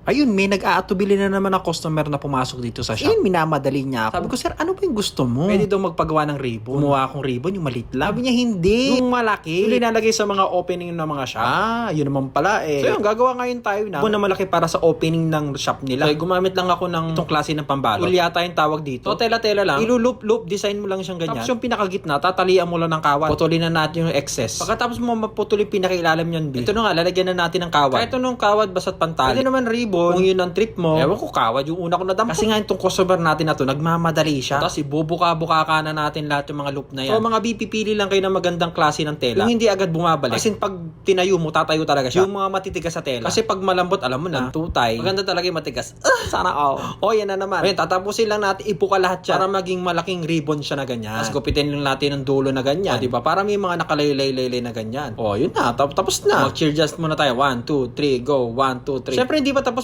Ayun, may nag-aatubili na naman na customer na pumasok dito sa shop. Ayun, minamadali niya ako. Sabi ko, sir, ano ba yung gusto mo? Pwede daw magpagawa ng ribbon. Kumuha akong ribbon, yung maliit lang. Sabi niya, hindi. Yung malaki. Yung linalagay sa mga opening ng mga shop. Yun naman pala eh. So yun, gagawa ngayon tayo na na malaki para sa opening ng shop nila. So, gumamit lang ako ng itong klase ng pambalot. Ulyata yung tawag dito. So, tela-tela lang. Ilulup-loop, design mo lang siyang ganyan. Tapos yung pinakagitna, tatalian mo lang ng kawat. Putulin na natin yung excess. Pagkatapos mo maputulin pinakailalim yun, ito na nga, lalagyan na natin ng kawat. Kahit nung kawat, basta't pantali. Pwede naman ribbon. Kung yun ang trip mo. Ewan ko, kawad yung una ko nadampo. Kasi nga itong customer natin na to, nagmamadali siya. Tapos ibubuka-buka ka na natin lahat yung mga loop na yan. So mga pipili lang kayo ng magandang klase ng tela. Yung hindi agad bumabalik. Kasi pag tinayo mo, tatayo talaga siya. Yung mga matitigas sa tela. Kasi pag malambot, alam mo na, tutay. Maganda talaga yung matigas. Sana all. Oh, yan na naman. Ayun, tatapusin lang natin, ipuka lahat siya para maging malaking ribbon siya na ganyan. Tapos gupitin lang natin ng dulo na ganyan. Diba? Para may mga nakalaylay-laylay na ganyan. Oh, yun na. Tapos na. Mag-cheer just muna tayo. 1, 2, 3, go. 1, 2, 3. Siyempre, hindi pa tapos